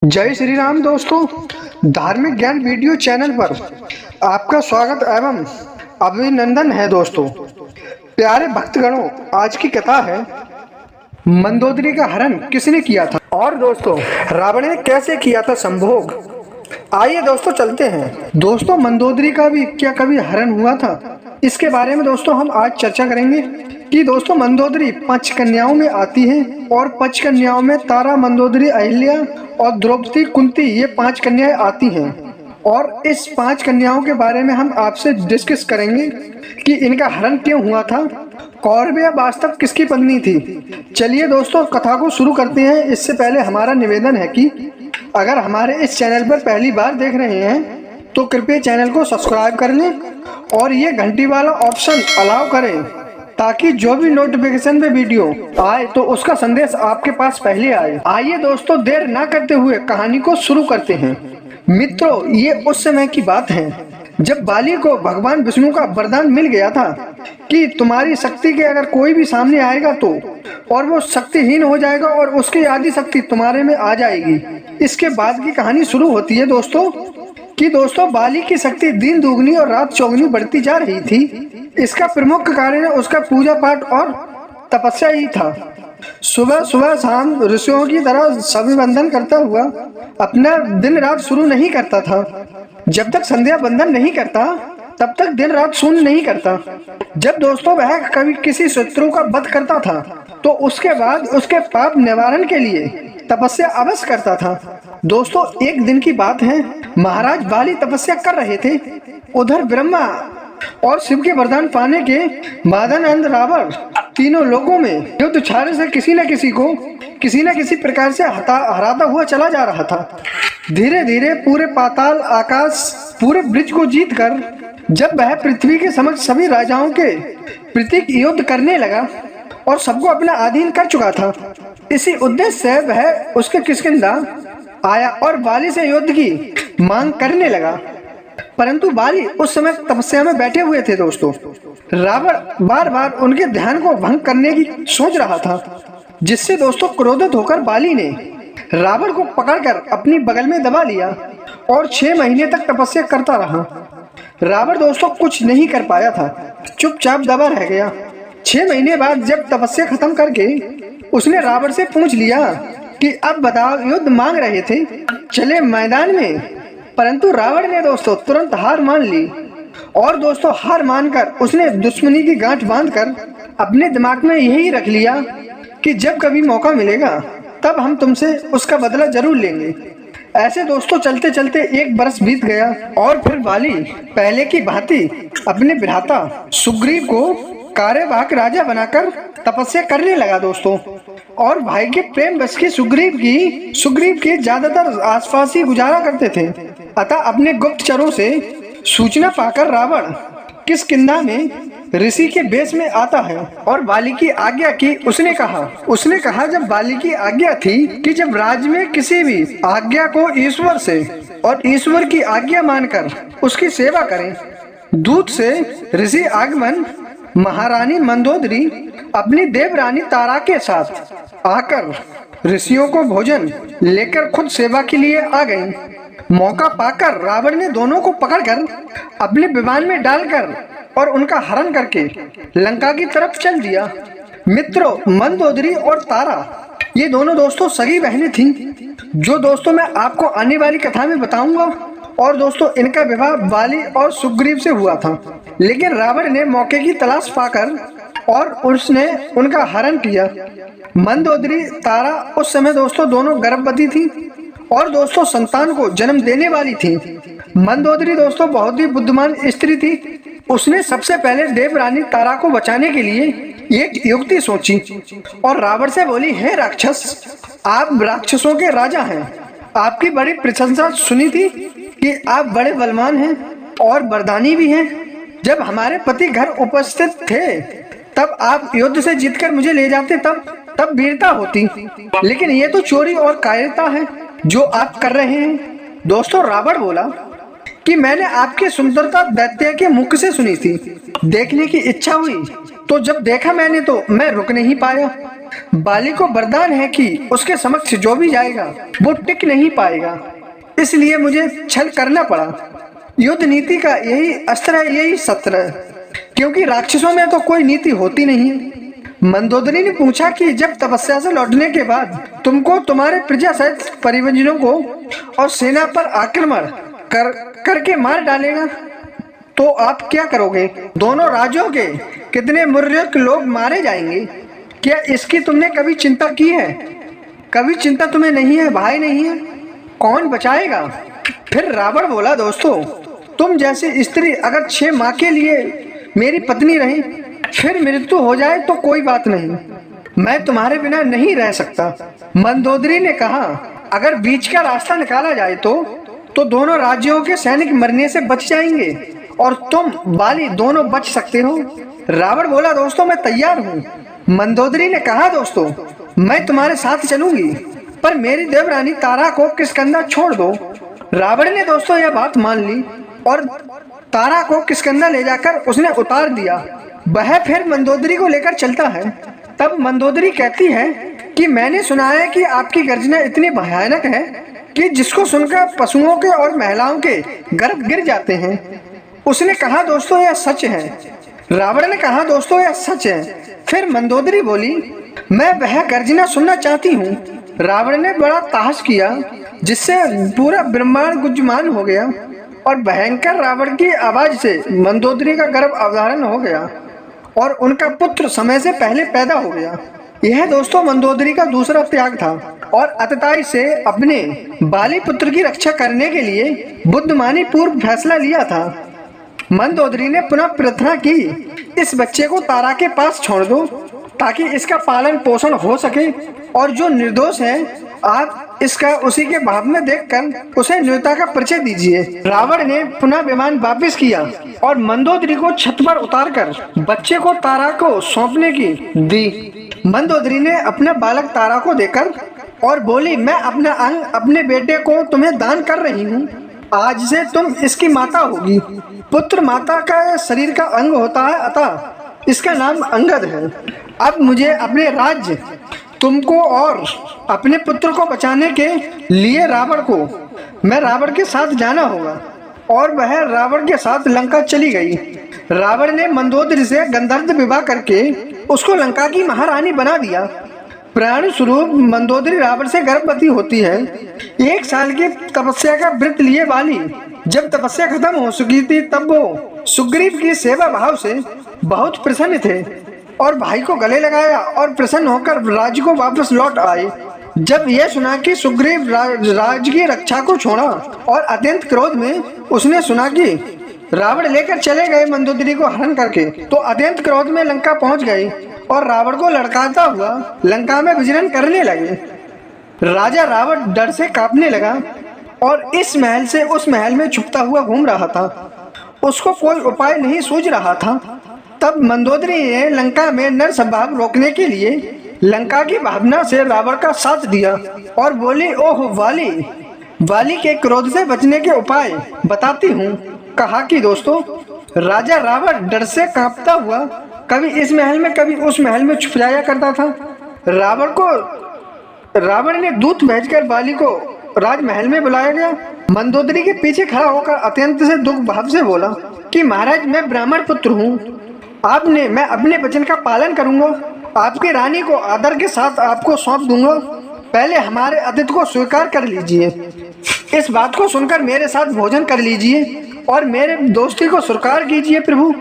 जय श्री राम दोस्तों, धार्मिक ज्ञान वीडियो चैनल पर आपका स्वागत एवं अभिनंदन है। दोस्तों प्यारे भक्तगणों, आज की कथा है मंदोदरी का हरण किसने किया था और दोस्तों रावण ने कैसे किया था संभोग। आइए दोस्तों चलते हैं। दोस्तों मंदोदरी का भी क्या कभी हरण हुआ था, इसके बारे में दोस्तों हम आज चर्चा करेंगे कि दोस्तों मंदोदरी 5 कन्याओं में आती है और 5 कन्याओं में तारा, मंदोदरी, अहिल्या और द्रौपदी, कुंती, ये 5 कन्याएं आती हैं और इस 5 कन्याओं के बारे में हम आपसे डिस्कस करेंगे कि इनका हरण क्यों हुआ था, कौरव वास्तव किसकी पत्नी थी। चलिए दोस्तों कथा को शुरू करते हैं। इससे पहले हमारा निवेदन है कि अगर हमारे इस चैनल पर पहली बार देख रहे हैं तो कृपया चैनल को सब्सक्राइब कर लें और ये घंटी वाला ऑप्शन अलाउ करें ताकि जो भी नोटिफिकेशन पे वीडियो आए तो उसका संदेश आपके पास पहले आए। आइए दोस्तों देर ना करते हुए कहानी को शुरू करते हैं। मित्रों, ये उस समय की बात है जब बाली को भगवान विष्णु का वरदान मिल गया था कि तुम्हारी शक्ति के अगर कोई भी सामने आएगा तो और वो शक्तिहीन हो जाएगा और उसकी आदि शक्ति तुम्हारे में आ जाएगी। इसके बाद की कहानी शुरू होती है दोस्तों कि बाली की शक्ति दिन दुगनी और रात चौगुनी बढ़ती जा रही थी। इसका प्रमुख कारण उसका पूजा पाठ और तपस्या ही था। सुबह सुबह शाम ऋषियों की तरह सभी बंधन करता हुआ अपना दिन रात शुरू नहीं करता था। जब तक संध्या बंधन नहीं करता तब तक दिन रात शून्य नहीं करता। जब दोस्तों वह कभी किसी शत्रु का वध करता था तो उसके बाद उसके पाप निवारण के लिए तपस्या अवश्य करता था। दोस्तों एक दिन की बात है, महाराज बाली तपस्या कर रहे थे। उधर ब्रह्मा और शिव के वरदान पाने के मादानंद रावण तीनों लोगों में युद्ध छारे से किसी न किसी प्रकार से हराता हुआ चला जा रहा था। धीरे धीरे पूरे पाताल आकाश पूरे ब्रिज को जीत कर जब वह पृथ्वी के समक्ष सभी राजाओं के प्रतीक युद्ध करने लगा और सबको अपना अधीन कर चुका था, इसी उद्देश्य से वह उसके किष्किंधा आया और बाली से युद्ध की मांग करने लगा। परंतु बाली उस समय तपस्या में बैठे हुए थे। दोस्तों रावण बार बार उनके ध्यान को भंग करने की सोच रहा था, जिससे दोस्तों क्रोधित होकर बाली ने रावण को पकड़कर अपनी बगल में दबा लिया और 6 महीने तक तपस्या करता रहा। रावण दोस्तों कुछ नहीं कर पाया था, चुपचाप दबा रह गया। 6 महीने बाद जब तपस्या खत्म करके उसने रावण से पूछ लिया कि अब बताओ, युद्ध मांग रहे थे, चले मैदान में। परंतु रावण ने दोस्तों तुरंत हार मान ली और दोस्तों हार मानकर उसने दुश्मनी की गांठ बांधकर अपने दिमाग में यही रख लिया कि जब कभी मौका मिलेगा तब हम तुमसे उसका बदला जरूर लेंगे। ऐसे दोस्तों चलते चलते 1 बरस बीत गया और फिर बाली पहले की भांति अपने भ्राता सुग्रीव को कार्यवाहक राजा बनाकर तपस्या करने लगा। दोस्तों और भाई के प्रेम बस की सुग्रीव के ज्यादातर आसपास ही गुजारा करते थे। अतः अपने गुप्तचरों से सूचना पाकर रावण किष्किंधा में ऋषि के वेश में आता है और बाली की आज्ञा की। उसने कहा जब बाली की आज्ञा थी कि जब राज्य में किसी भी आज्ञा को ईश्वर से और ईश्वर की आज्ञा मानकर उसकी सेवा करें। दूत से ऋषि आगमन महारानी मंदोदरी अपनी देवरानी तारा के साथ आकर ऋषियों को भोजन लेकर खुद सेवा के लिए आ गई। मौका पाकर रावण ने दोनों को पकड़कर अपने विमान में डालकर और उनका हरण करके लंका की तरफ चल दिया। मित्रों मंदोदरी और तारा ये दोनों दोस्तों सगी बहनें थीं, जो दोस्तों मैं आपको आने वाली कथा में बताऊंगा। और दोस्तों इनका विवाह बाली और सुग्रीव से हुआ था, लेकिन रावण ने मौके की तलाश पाकर और उसने उनका हरण किया। मंदोदरी तारा उस समय दोस्तों दोनों गर्भवती थी और दोस्तों संतान को जन्म देने वाली थी। मंदोदरी दोस्तों बहुत ही बुद्धिमान स्त्री थी। उसने सबसे पहले देवरानी तारा को बचाने के लिए एक युक्ति सोची और रावण से बोली, हे राक्षस, आप राक्षसों के राजा हैं। आपकी बड़ी प्रशंसा सुनी थी कि आप बड़े बलवान हैं और वरदानी भी हैं। जब हमारे पति घर उपस्थित थे तब आप युद्ध से जीतकर मुझे ले जाते, तब वीरता होती। लेकिन ये तो चोरी और कायरता है जो आप कर रहे हैं। दोस्तों रावण बोला कि मैंने आपकी सुंदरता दैत्य के मुख से सुनी थी, देखने की इच्छा हुई तो जब देखा मैंने तो मैं रुक नहीं पाया। बाली को वरदान है कि उसके समक्ष जो भी जाएगा वो टिक नहीं पाएगा, इसलिए मुझे छल करना पड़ा। युद्ध नीति का यही अस्त्र है, यही सत्र है, क्योंकि राक्षसों में तो कोई नीति होती नहीं। मंदोदरी ने पूछा कि जब तपस्या से लौटने के बाद तुमको तुम्हारे प्रजा सहित परिजनों को और सेना पर आक्रमण करके मार डालेगा तो आप क्या करोगे? दोनों राज्यों के कितने मूर्ख लोग मारे जाएंगे? क्या इसकी तुमने कभी चिंता की है? कभी चिंता तुम्हें नहीं है? भाई नहीं है? कौन बचाएगा? फिर रावण बोला, दोस्तों तुम जैसी स्त्री अगर 6 माह के लिए मेरी पत्नी रही, फिर मृत्यु हो जाए तो कोई बात नहीं, मैं तुम्हारे बिना नहीं रह सकता। मंदोदरी ने कहा, अगर बीच का रास्ता निकाला जाए तो दोनों राज्यों के सैनिक मरने से बच जाएंगे और तुम बाली दोनों बच सकते हो। रावण बोला, दोस्तों मैं तैयार हूँ। मंदोदरी ने कहा, दोस्तों मैं तुम्हारे साथ चलूंगी, पर मेरी देवरानी तारा को किष्किंधा छोड़ दो। रावण ने दोस्तों यह बात मान ली और तारा को किष्किंधा ले जाकर उसने उतार दिया। वह फिर मंदोदरी को लेकर चलता है। तब मंदोदरी कहती है कि मैंने सुना है कि आपकी गर्जना इतनी भयानक है कि जिसको सुनकर पशुओं के और महिलाओं के गर्भ गिर जाते हैं। उसने कहा, दोस्तों यह सच है। रावण ने कहा, दोस्तों यह सच है। फिर मंदोदरी बोली, मैं वह गर्जना सुनना चाहती हूँ। रावण ने बड़ा साहस किया, जिससे पूरा ब्रह्मांड गुंजमान हो गया और भयंकर रावण की आवाज से मंदोदरी का गर्भ अवधारण हो गया और उनका पुत्र समय से पहले पैदा हो गया। यह दोस्तों मंदोदरी का दूसरा त्याग था और अतताई से अपने बाली पुत्र की रक्षा करने के लिए बुद्धिमानी पूर्व फैसला लिया था। मंदोदरी ने पुनः प्रार्थना की, इस बच्चे को तारा के पास छोड़ दो ताकि इसका पालन पोषण हो सके और जो निर्दोष है आप इसका उसी के भाव में देखकर उसे न्योता का परिचय दीजिए। रावण ने पुनः विमान वापस किया और मंदोदरी को छत पर उतारकर बच्चे को तारा को सौंपने की दी। मंदोदरी ने अपना बालक तारा को देकर और बोली, मैं अपना अंग अपने बेटे को तुम्हें दान कर रही हूँ, आज से तुम इसकी माता होगी। पुत्र माता का शरीर का अंग होता है, अतः इसका नाम अंगद है। अब मुझे अपने राज्य, तुमको और अपने पुत्र को बचाने के लिए रावण के साथ जाना होगा। और वह रावण के साथ लंका चली गई। रावण ने मंदोदरी से गंधर्व विवाह करके उसको लंका की महारानी बना दिया। प्राण स्वरूप मंदोदरी रावण से गर्भवती होती है। 1 साल की तपस्या का व्रत लिए वाली जब तपस्या खत्म हो चुकी थी, तब वो सुग्रीव की सेवा भाव से बहुत प्रसन्न थे और भाई को गले लगाया और प्रसन्न होकर राज्य को वापस लौट आए। जब यह सुना कि सुग्रीव राज्य की रक्षा को छोड़ा और अत्यंत क्रोध में उसने सुना कि रावण लेकर चले गए मंदोदरी को हरण करके, तो अत्यंत क्रोध में लंका पहुंच गए और रावण को लड़काता हुआ लंका में विचरण करने लगे। राजा रावण डर से कांपने लगा और इस महल से उस महल में छुपता हुआ घूम रहा था। उसको कोई उपाय नहीं सूझ रहा था। तब मंदोदरी ने लंका में नर संभाव रोकने के लिए लंका की भावना से रावण का साथ दिया और बोली, ओह वाली के क्रोध से बचने के उपाय बताती हूँ। कहा कि दोस्तों राजा रावण डर से कांपता हुआ कभी इस महल में कभी उस महल में छुप जाया करता था। रावण ने दूत भेजकर वाली को राजमहल में बुलाया गया। मंदोदरी के पीछे खड़ा होकर अत्यंत से दुख भाव से बोला कि महाराज, मैं ब्राह्मण पुत्र हूँ, मैं अपने वचन का पालन करूंगा। आपकी रानी को आदर के साथ आपको सौंप दूंगा। पहले हमारे अतिथि को स्वीकार कर लीजिए। इस बात को सुनकर मेरे साथ भोजन कर लीजिए और मेरे दोस्ती को स्वीकार कीजिए प्रभु।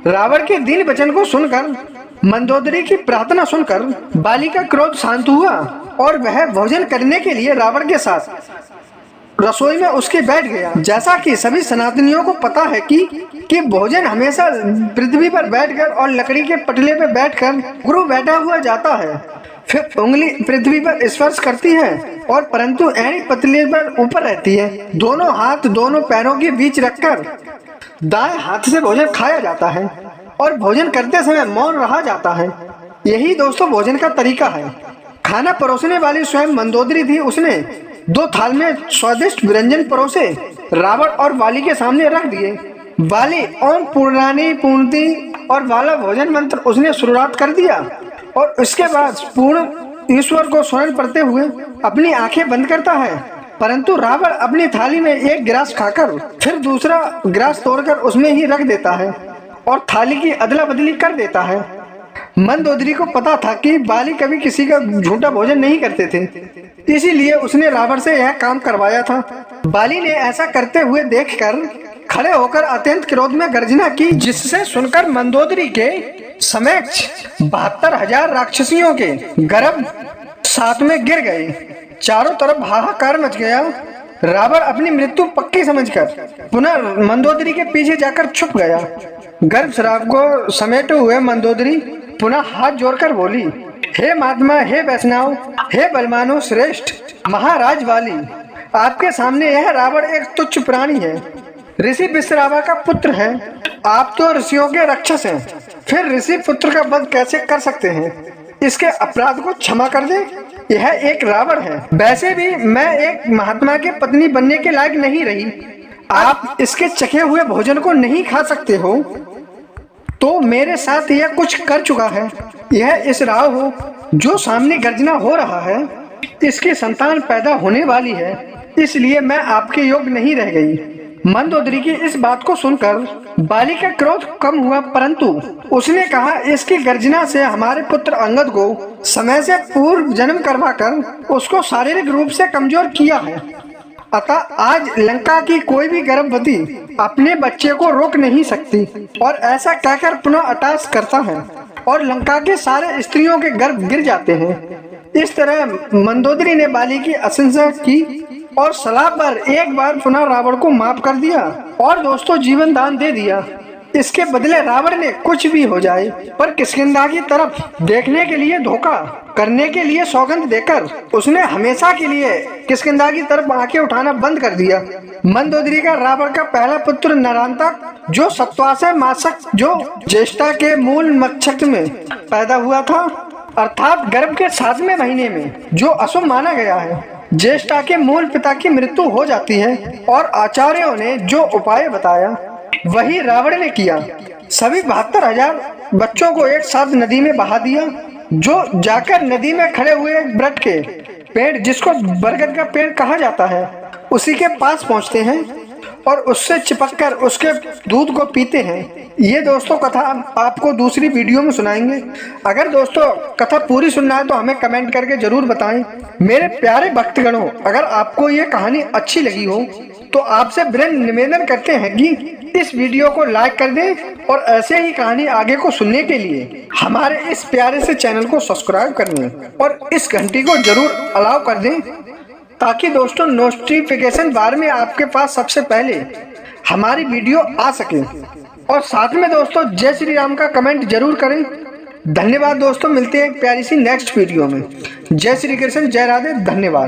रावण के दीन वचन को सुनकर, मंदोदरी की प्रार्थना सुनकर बाली का क्रोध शांत हुआ और वह भोजन करने के लिए रावण के साथ रसोई में उसके बैठ गया। जैसा कि सभी सनातनियों को पता है कि भोजन हमेशा पृथ्वी पर बैठकर और लकड़ी के पटले पर बैठकर गुरु बैठा हुआ जाता है, फिर उंगली पृथ्वी पर स्पर्श करती है और परंतु एड़ी पतले पर ऊपर रहती है। दोनों हाथ दोनों पैरों के बीच रखकर दाएं हाथ से भोजन खाया जाता है और भोजन करते समय मौन रहा जाता है। यही दोस्तों भोजन का तरीका है। खाना परोसने वाली स्वयं मंदोदरी थी। उसने 2 थाल में स्वादिष्ट व्यंजन परोसे रावण और वाली के सामने रख दिए। वाली ओम पूर्णानि पूर्णति और वाला भोजन मंत्र उसने शुरुआत कर दिया और उसके बाद पूर्ण ईश्वर को स्मरण करते हुए अपनी आंखें बंद करता है, परंतु रावण अपनी थाली में एक गिलास खाकर फिर दूसरा गिलास तोड़कर उसमें ही रख देता है और थाली की अदला बदली कर देता है। मंदोदरी को पता था कि बाली कभी किसी का झूठा भोजन नहीं करते थे, इसीलिए उसने रावण से यह काम करवाया था। बाली ने ऐसा करते हुए देखकर खड़े होकर अत्यंत क्रोध में गर्जना की, जिससे सुनकर मंदोदरी के समक्ष 72,000 राक्षसियों के गर्भ साथ में गिर गए। चारों तरफ हाहाकार मच गया। रावण अपनी मृत्यु पक्की समझकर पुनः मंदोदरी के पीछे जाकर छुप गया। गर्भ श्राप को समेटे हुए मंदोदरी पुनः हाथ जोड़कर बोली, हे महात्मा, हे वैष्णव, हे बलवानों श्रेष्ठ महाराज बाली, आपके सामने यह रावण एक तुच्छ प्राणी है, ऋषि विश्रावा का पुत्र है। आप तो ऋषियों के रक्षस हैं, फिर ऋषि पुत्र का वध कैसे कर सकते हैं? इसके अपराध को क्षमा कर दे। यह एक रावण है। वैसे भी मैं एक महात्मा की पत्नी बनने के लायक नहीं रही। आप इसके चखे हुए भोजन को नहीं खा सकते हो, तो मेरे साथ यह कुछ कर चुका है। यह इस राव हो जो सामने गर्जना हो रहा है, इसकी संतान पैदा होने वाली है, इसलिए मैं आपके योग्य नहीं रह गई। मंदोदरी की इस बात को सुनकर बाली का क्रोध कम हुआ, परंतु उसने कहा, इसकी गर्जना से हमारे पुत्र अंगद को समय से पूर्व जन्म करवाकर उसको शारीरिक रूप से कमजोर किया है। अतः आज लंका की कोई भी गर्भवती अपने बच्चे को रोक नहीं सकती, और ऐसा कहकर पुनः अटाश करता है और लंका के सारे स्त्रियों के गर्भ गिर जाते हैं। इस तरह मंदोदरी ने बाली की प्रशंसा की और सलाह पर एक बार पुनः रावण को माफ कर दिया और दोस्तों जीवन दान दे दिया। इसके बदले रावण ने कुछ भी हो जाए पर किष्किंधा की तरफ देखने के लिए धोखा करने के लिए सौगंध देकर उसने हमेशा के लिए किष्किंधा की तरफ आंखें उठाना बंद कर दिया। मंदोदरी का रावण का पहला पुत्र नरांतक, जो सप्तवासय मासक जो ज्येष्ठा के मूल नक्षत्र में पैदा हुआ था, अर्थात गर्भ के 7वें महीने में, जो अशुभ माना गया है। ज्येष्ठा के मूल पिता की मृत्यु हो जाती है और आचार्यों ने जो उपाय बताया वही रावण ने किया। सभी 72,000 बच्चों को एक साथ नदी में बहा दिया, जो जाकर नदी में खड़े हुए वृक्ष के पेड़, जिसको बरगद का पेड़ कहा जाता है, उसी के पास पहुंचते हैं और उससे चिपककर उसके दूध को पीते हैं। ये दोस्तों कथा आपको दूसरी वीडियो में सुनाएंगे। अगर दोस्तों कथा पूरी सुनना है तो हमें कमेंट करके जरूर बताएं। मेरे प्यारे भक्तगणों, अगर आपको ये कहानी अच्छी लगी हो तो आपसे विनम्र निवेदन करते हैं कि इस वीडियो को लाइक कर दें और ऐसे ही कहानी आगे को सुनने के लिए हमारे इस प्यारे से चैनल को सब्सक्राइब कर लें और इस घंटी को जरूर अलाउ कर दें, ताकि दोस्तों नोटिफिकेशन बार में आपके पास सबसे पहले हमारी वीडियो आ सके। और साथ में दोस्तों जय श्री राम का कमेंट जरूर करें। धन्यवाद दोस्तों, मिलते हैं एक प्यारी सी नेक्स्ट वीडियो में। जय श्री कृष्ण, जय राधे, धन्यवाद।